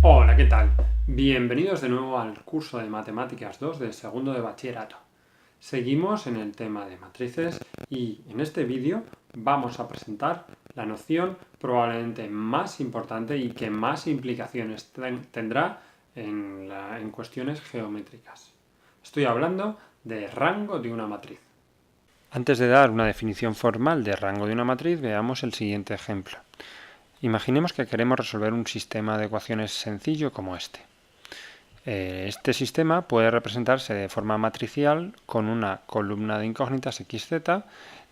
Hola, ¿qué tal? Bienvenidos de nuevo al curso de Matemáticas 2 del segundo de bachillerato. Seguimos en el tema de matrices y en este vídeo vamos a presentar la noción probablemente más importante y que más implicaciones tendrá en cuestiones geométricas. Estoy hablando de rango de una matriz. Antes de dar una definición formal de rango de una matriz, veamos el siguiente ejemplo. Imaginemos que queremos resolver un sistema de ecuaciones sencillo como este. Este sistema puede representarse de forma matricial con una columna de incógnitas xz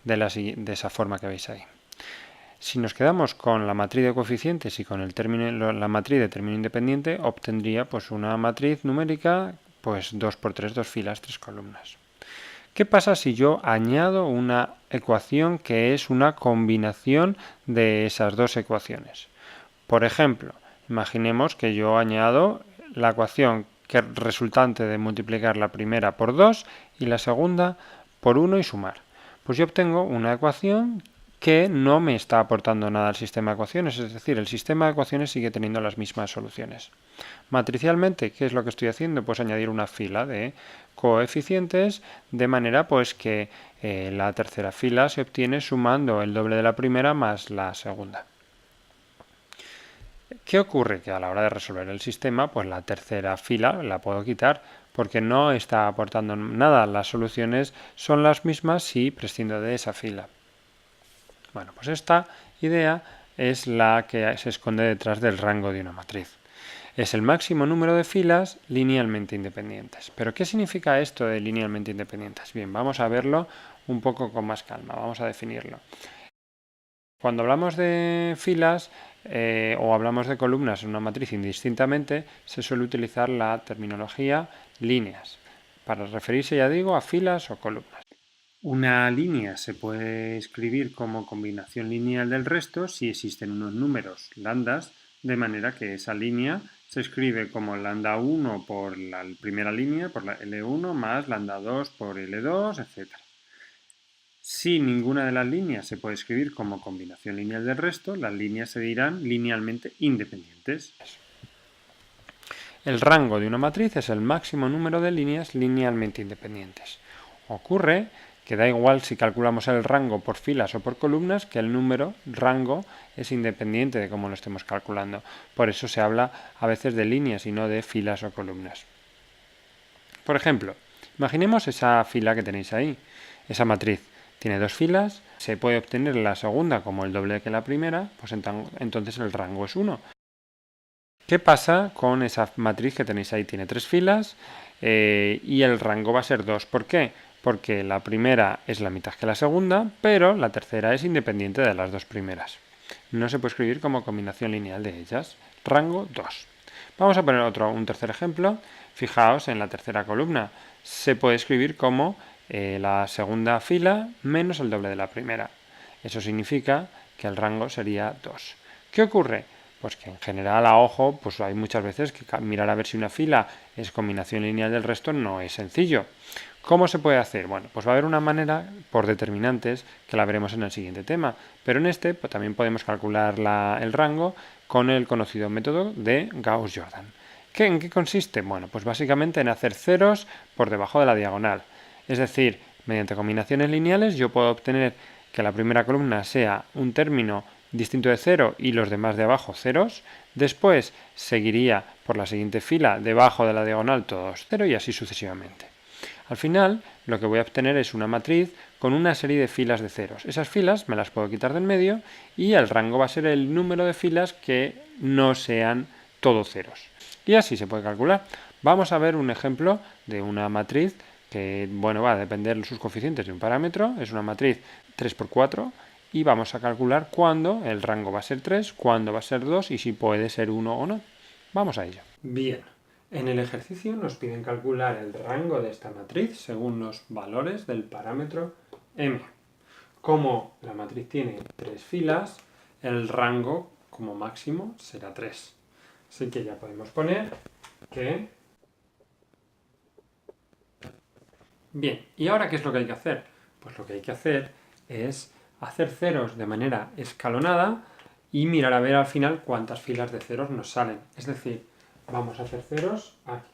de esa forma que veis ahí. Si nos quedamos con la matriz de coeficientes y con la matriz de término independiente, obtendría pues una matriz numérica pues 2 por 3, 2 filas, 3 columnas. ¿Qué pasa si yo añado una ecuación que es una combinación de esas dos ecuaciones? Por ejemplo, imaginemos que yo añado la ecuación resultante de multiplicar la primera por 2 y la segunda por 1 y sumar. Pues yo obtengo una ecuación que no me está aportando nada al sistema de ecuaciones, es decir, el sistema de ecuaciones sigue teniendo las mismas soluciones. Matricialmente, ¿qué es lo que estoy haciendo? Pues añadir una fila de coeficientes de manera pues que la tercera fila se obtiene sumando el doble de la primera más la segunda. ¿Qué ocurre? Que a la hora de resolver el sistema, pues la tercera fila la puedo quitar porque no está aportando nada. Las soluciones son las mismas si prescindo de esa fila. Bueno, pues esta idea es la que se esconde detrás del rango de una matriz. Es el máximo número de filas linealmente independientes. ¿Pero qué significa esto de linealmente independientes? Bien, vamos a verlo un poco con más calma, vamos a definirlo. Cuando hablamos de filas o hablamos de columnas en una matriz indistintamente, se suele utilizar la terminología líneas, para referirse, ya digo, a filas o columnas. Una línea se puede escribir como combinación lineal del resto si existen unos números lambdas, de manera que esa línea se escribe como lambda 1 por la primera línea, por la L1, más lambda 2 por L2, etc. Si ninguna de las líneas se puede escribir como combinación lineal del resto, las líneas se dirán linealmente independientes. El rango de una matriz es el máximo número de líneas linealmente independientes. Ocurre que da igual si calculamos el rango por filas o por columnas, que el número rango es independiente de cómo lo estemos calculando. Por eso se habla a veces de líneas y no de filas o columnas. Por ejemplo, imaginemos esa fila que tenéis ahí, esa matriz. Tiene dos filas, se puede obtener la segunda como el doble que la primera, pues entonces el rango es 1. ¿Qué pasa con esa matriz que tenéis ahí? Tiene tres filas y el rango va a ser 2. ¿Por qué? Porque la primera es la mitad que la segunda, pero la tercera es independiente de las dos primeras. No se puede escribir como combinación lineal de ellas. Rango 2. Vamos a poner un tercer ejemplo. Fijaos en la tercera columna. Se puede escribir como la segunda fila menos el doble de la primera. Eso significa que el rango sería 2. ¿Qué ocurre? Pues que en general a ojo pues hay muchas veces que mirar a ver si una fila es combinación lineal del resto no es sencillo. ¿Cómo se puede hacer? Bueno, pues va a haber una manera por determinantes que la veremos en el siguiente tema, pero en este pues, también podemos calcular el rango con el conocido método de Gauss-Jordan. ¿En qué consiste? Bueno, pues básicamente en hacer ceros por debajo de la diagonal. Es decir, mediante combinaciones lineales yo puedo obtener que la primera columna sea un término distinto de 0 y los demás de abajo ceros. Después seguiría por la siguiente fila debajo de la diagonal todos 0 y así sucesivamente. Al final lo que voy a obtener es una matriz con una serie de filas de ceros. Esas filas me las puedo quitar del medio y el rango va a ser el número de filas que no sean todo ceros. Y así se puede calcular. Vamos a ver un ejemplo de una matriz que bueno, va a depender de sus coeficientes de un parámetro. Es una matriz 3 por 4 y vamos a calcular cuándo el rango va a ser 3, cuándo va a ser 2 y si puede ser 1 o no. Vamos a ello. Bien, en el ejercicio nos piden calcular el rango de esta matriz según los valores del parámetro m. Como la matriz tiene 3 filas, el rango como máximo será 3. Así que ya podemos poner que... Bien, ¿y ahora qué es lo que hay que hacer? Pues lo que hay que hacer es hacer ceros de manera escalonada y mirar a ver al final cuántas filas de ceros nos salen. Es decir, vamos a hacer ceros aquí,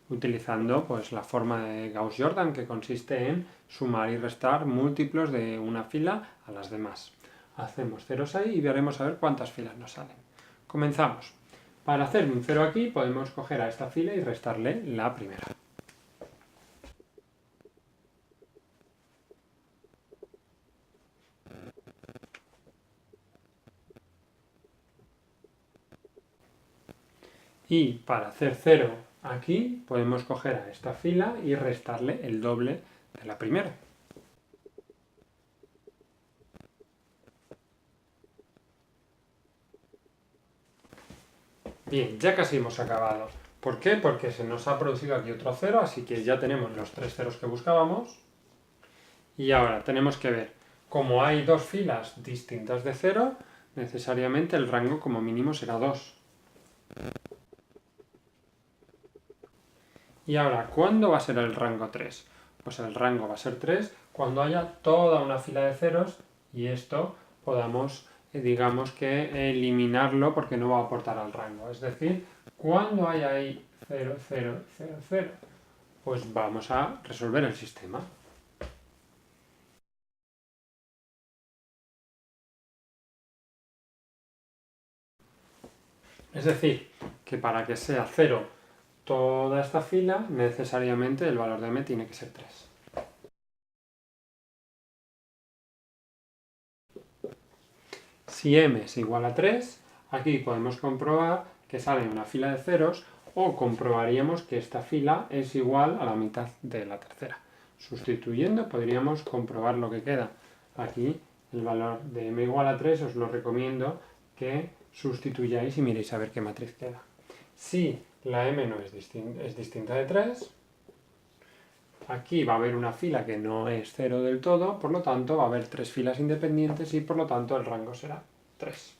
utilizando pues la forma de Gauss-Jordan, que consiste en sumar y restar múltiplos de una fila a las demás. Hacemos ceros ahí y veremos a ver cuántas filas nos salen. Comenzamos. Para hacer un cero aquí podemos coger a esta fila y restarle la primera. Y para hacer 0 aquí podemos coger a esta fila y restarle el doble de la primera. Bien, ya casi hemos acabado. ¿Por qué? Porque se nos ha producido aquí otro 0, así que ya tenemos los 3 ceros que buscábamos. Y ahora tenemos que ver, como hay dos filas distintas de 0, necesariamente el rango como mínimo será 2. Y ahora, ¿cuándo va a ser el rango 3? Pues el rango va a ser 3 cuando haya toda una fila de ceros y esto podamos, digamos que, eliminarlo porque no va a aportar al rango. Es decir, cuando haya ahí 0, 0, 0, 0, pues vamos a resolver el sistema. Es decir, que para que sea 0 toda esta fila, necesariamente el valor de m tiene que ser 3. Si m es igual a 3, aquí podemos comprobar que sale una fila de ceros o comprobaríamos que esta fila es igual a la mitad de la tercera. Sustituyendo podríamos comprobar lo que queda. Aquí el valor de m igual a 3 os lo recomiendo que sustituyáis y miréis a ver qué matriz queda. Si la m no es distinta de 3, aquí va a haber una fila que no es 0 del todo, por lo tanto va a haber 3 filas independientes y por lo tanto el rango será 3.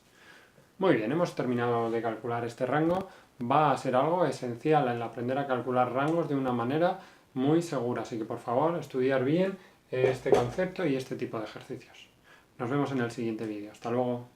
Muy bien, hemos terminado de calcular este rango. Va a ser algo esencial en aprender a calcular rangos de una manera muy segura, así que por favor estudiar bien este concepto y este tipo de ejercicios. Nos vemos en el siguiente vídeo. Hasta luego.